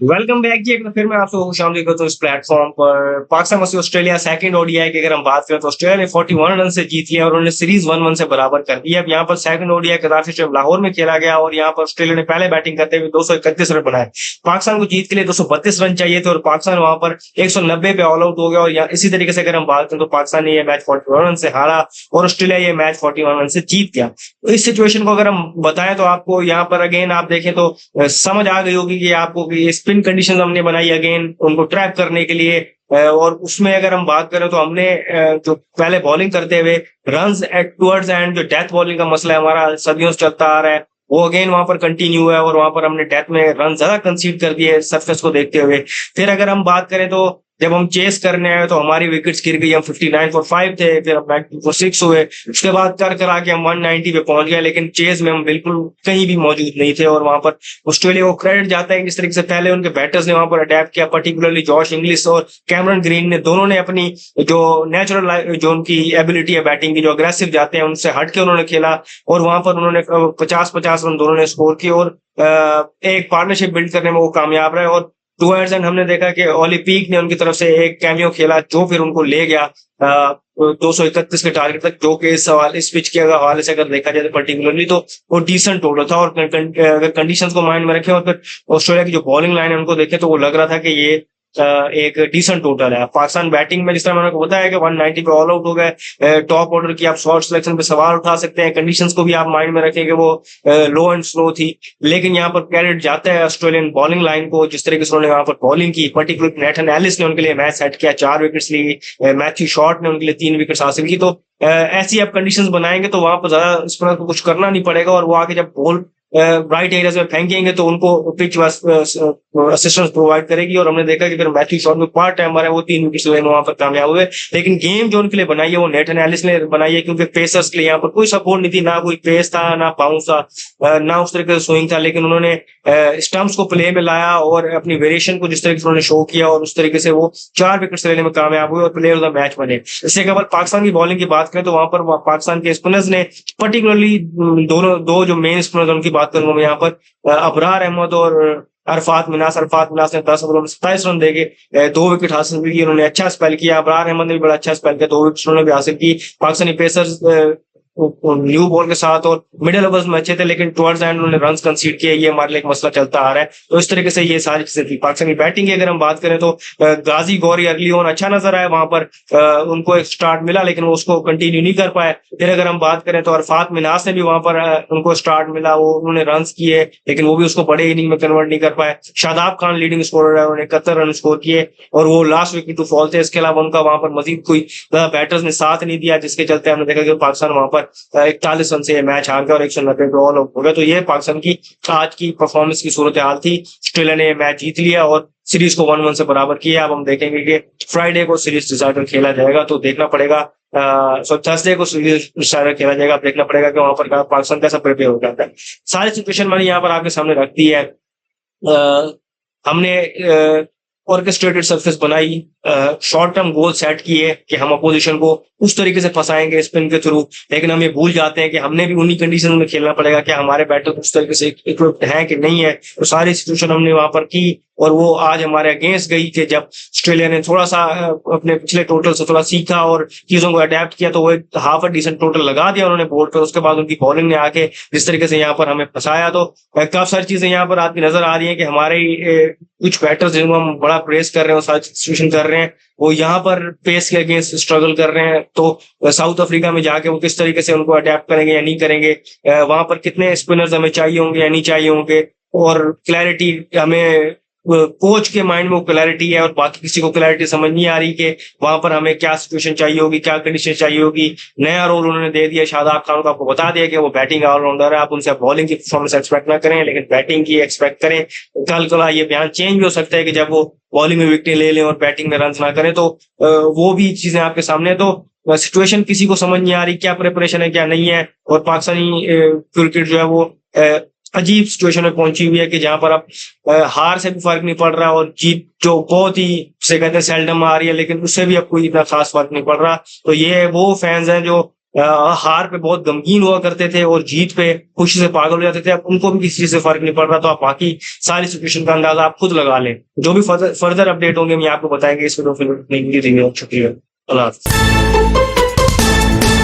Welcome back जी। एक बार फिर मैं आपसे खुशामदीद करता हूँ इस प्लेटफॉर्म पर। Pakistan versus Australia second ODI की अगर हम बात करें तो ऑस्ट्रेलिया ने 41 रन से जीत लिया और उन्होंने सीरीज 1-1 से बराबर कर दिया। अब यहाँ पर सेकंड ओडीआई कदार स्टेडियम लाहौर में खेला गया और यहाँ पर ऑस्ट्रेलिया ने पहले बैटिंग करते हुए 231 रन बनाए। पाकिस्तान को जीत के लिए 232 रन चाहिए थे और पाकिस्तान वहां पर 190 पे ऑल आउट हो गया। और यहाँ इसी तरीके से अगर हम बात करें तो पाकिस्तान ने यह मैच 41 रन से हारा और ऑस्ट्रेलिया ये मैच 41 रन से जीत गया। तो इस सिचुएशन को अगर हम बताएं तो आपको यहाँ पर अगेन आप देखें तो समझ आ गई होगी कि आपको कि स्पिन कंडीशन हमने बनाई अगेन उनको ट्रैप करने के लिए। और उसमें अगर हम बात करें तो हमने जो पहले बॉलिंग करते हुए रन्स एट टुवर्ड्स एंड जो डेथ बॉलिंग का मसला है हमारा सदियों से चलता आ रहा है वो अगेन वहां पर कंटिन्यू है और वहां पर हमने डेथ में रन ज्यादा कंसीड कर दिए सरफेस को देखते हुए। फिर अगर हम बात करें तो जब हम चेस करने आए तो हमारी विकेट्स गिर गई। हम 59 फॉर 5 थे, फिर हम 90 फॉर 6 हुए। उसके बाद कर करा के हम 190 पे पहुंच गए, लेकिन चेस में हम बिल्कुल कहीं भी मौजूद नहीं थे। और वहां पर ऑस्ट्रेलिया को क्रेडिट जाता है जिस तरीके से पहले उनके बैटर्स ने वहां पर अडेप्ट किया, पर्टिकुलरली जॉश इंग्लिश और कैमरन ग्रीन ने, दोनों ने अपनी जो नेचुरल जो उनकी एबिलिटी है बैटिंग की, जो अग्रेसिव जाते हैं उनसे हट के उन्होंने खेला और वहां पर उन्होंने 50-50 रन दोनों ने स्कोर किए और एक पार्टनरशिप बिल्ड करने में वो कामयाब रहे। और टूवर्ड्स एंड हमने देखा कि ओलिम्पिक ने उनकी तरफ से एक कैमियो खेला जो फिर उनको ले गया 231 के टारगेट तक, जो कि इस सवाल इस पिच के हवाले से अगर देखा जाए तो पर्टिकुलरली तो वो डिसेंट टोटल था। और अगर कंडीशंस को माइंड में रखें और फिर ऑस्ट्रेलिया की जो बॉलिंग लाइन है उनको देखें तो वो लग रहा था कि ये एक डिसेंट टोटल है। पाकिस्तान बैटिंग में जिस तरह मैंने आपको बताया कि 190 पे ऑल आउट हो गए। टॉप ऑर्डर की आप शॉर्ट सिलेक्शन पे सवाल उठा सकते हैं, कंडीशंस को भी आप माइंड में रखें कि वो लो एंड स्लो थी, लेकिन यहाँ पर क्रेडिट जाता है ऑस्ट्रेलियन बॉलिंग लाइन को जिस तरीके से उन्होंने यहाँ पर बॉलिंग की। पर्टिकुलर नेथन एलिस ने उनके लिए मैच सेट किया, 4 विकेट्स ली। मैथ्यू शॉर्ट ने उनके लिए 3 विकेट्स हासिल की। तो ऐसी आप कंडीशंस बनाएंगे तो वहां पर ज्यादा स्पिनर को कुछ करना नहीं पड़ेगा और वो आगे जब बॉल राइट एरियाज में फेंकेंगे तो उनको पिच असिस्टेंस प्रोवाइड करेगी। और हमने देखा कि फिर मैथ्यू शॉट में पार्ट टाइम मारा, वो 3 विकेट लेने वहां पर कामयाब हुए। लेकिन गेम जो उनके लिए बनाई है वो नेथन एलिस ने बनाई है, क्योंकि पेसर्स के लिए यहाँ पर कोई सपोर्ट नहीं थी, ना कोई पेस था ना बाउंस था, ना उस तरीके से स्विंग था। लेकिन उन्होंने स्टंप्स को प्ले में लाया और अपनी वेरिएशन को जिस तरीके से उन्होंने शो किया और उस तरीके से वो 4 विकेट लेने में कामयाब हुए और प्लेयर ऑफ द मैच बने। इससे अगर पाकिस्तान की बॉलिंग की बात करें तो वहां पर पाकिस्तान के स्पिनर्स ने पर्टिकुलरली दोनों दो जो मेन स्पिनर्स उनकी बात करूंगा मैं यहाँ पर, अबरार अहमद और अरफात मिनास ने 10 ओवरों में 27 रन देके 2 विकेट हासिल की। उन्होंने अच्छा स्पेल किया, अबरार अहमद ने भी बड़ा अच्छा स्पेल किया, 2 विकेट उन्होंने भी हासिल की। पाकिस्तानी पेसर्स न्यू बॉल के साथ और मिडिल ओवर्स में अच्छे थे, लेकिन टुवर्ड्स एंड उन्होंने रन कंसीड किए, ये हमारे लिए एक मसला चलता आ रहा है। तो इस तरीके से ये सारी चीजें थी। पाकिस्तानी बैटिंग की अगर हम बात करें तो गाजी गौरी अर्ली ऑन अच्छा नजर आया, वहां पर उनको एक स्टार्ट मिला लेकिन वो उसको कंटिन्यू नहीं कर पाए। फिर अगर हम बात करें तो अरफात मिनास ने भी वहां पर उनको स्टार्ट मिला, वो उन्होंने रन किए लेकिन वो भी उसको बड़े इनिंग में कन्वर्ट नहीं कर पाए। शादाब खान लीडिंग स्कोरर है, उन्होंने 71 रन स्कोर किए और वो लास्ट विकेट टू फॉल थे। इसके अलावा उनका वहां पर मजीद कोई बैटर्स ने साथ नहीं दिया, जिसके चलते हमने देखा कि पाकिस्तान वहां पर 41 रन से मैच हार गया और 190 पे ऑल आउट हो गया। तो ये पाकिस्तान की आज की परफॉर्मेंस की सूरत हाल थी। ऑस्ट्रेलिया ने मैच जीत लिया और सीरीज को 1-1 से बराबर किया। अब हम देखेंगे कि फ्राइडे को सीरीज डिसाइडर खेला जाएगा, तो देखना पड़ेगा। थर्सडे को सीरीज डिसाइडर खेला जाएगा, अब देखना पड़ेगा कि वहां पर पाकिस्तान कैसा प्रिपेयर हो जाता है। सारी सिचुएशन मैंने यहाँ पर आपके सामने रख दी है। हमने ऑर्केस्ट्रेटेड सरफेस बनाई, शॉर्ट टर्म गोल सेट किए कि हम अपोजिशन को उस तरीके से फंसाएंगे स्पिन के थ्रू, लेकिन हम ये भूल जाते हैं कि हमने भी उन्हीं कंडीशन में खेलना पड़ेगा कि हमारे बैटर उस तरीके से इक्विप्ड हैं कि नहीं है। तो सारी सिचुएशन हमने वहां पर की और वो आज हमारे अगेंस्ट गई कि जब ऑस्ट्रेलिया ने थोड़ा सा अपने पिछले टोटल से थोड़ा सीखा और चीजों को अडेप्ट किया तो वो एक हाफ अ डिसेंट टोटल लगा दिया उन्होंने बोर्ड पर। उसके बाद उनकी बॉलिंग ने आके जिस तरीके से यहाँ पर हमें फंसाया, तो काफी सारी चीजें यहाँ पर आपकी नजर आ रही है कि हमारे कुछ बैटर्स जिनको हम बड़ा प्रेस कर रहे हैं, सारी सिचुएशन कर रहे हैं, वो यहाँ पर पेस के अगेंस्ट स्ट्रगल कर रहे हैं। तो साउथ अफ्रीका में जाके वो किस तरीके से उनको अडेप्ट करेंगे या नहीं करेंगे, वहां पर कितने स्पिनर्स हमें चाहिए होंगे या नहीं चाहिए होंगे, और क्लैरिटी हमें कोच के माइंड में वो क्लैरिटी है और बाकी किसी को क्लैरिटी समझ नहीं आ रही कि वहां पर हमें क्या सिचुएशन चाहिए होगी, क्या कंडीशन चाहिए होगी। नया रोल उन्होंने दे दिया शादाब खान को, आपको बता दिया कि वो बैटिंग ऑलराउंडर है, आप उनसे बॉलिंग की परफॉर्मेंस एक्सपेक्ट ना करें लेकिन बैटिंग की एक्सपेक्ट करें। कल ये बयान चेंज भी हो सकता है कि जब वो बॉलिंग में विकेट ले लें और बैटिंग में रन ना करें, तो वो भी चीजें आपके सामने। तो सिचुएशन किसी को समझ नहीं आ रही, क्या प्रिपरेशन है क्या नहीं है। और पाकिस्तानी क्रिकेट जो है वो अजीब सिचुएशन में पहुंची हुई है कि जहां पर अब हार से भी फर्क नहीं पड़ रहा और जीत जो बहुत ही से कहते हैं सेल्डम आ रही है, लेकिन उससे भी अब कोई इतना खास फर्क नहीं पड़ रहा। तो ये वो फैंस हैं जो हार पे बहुत गमगीन हुआ करते थे और जीत पे खुशी से पागल हो जाते थे। अब उनको भी किसी चीज से फर्क नहीं पड़ रहा, तो आप बाकी सारी सिचुएशन का अंदाजा आप खुद लगा लें। जो भी फर्दर अपडेट होंगे हम आपको बताएंगे इस वीडियो फिल्म। शुक्रिया। अल्लाह हाफ़िज़।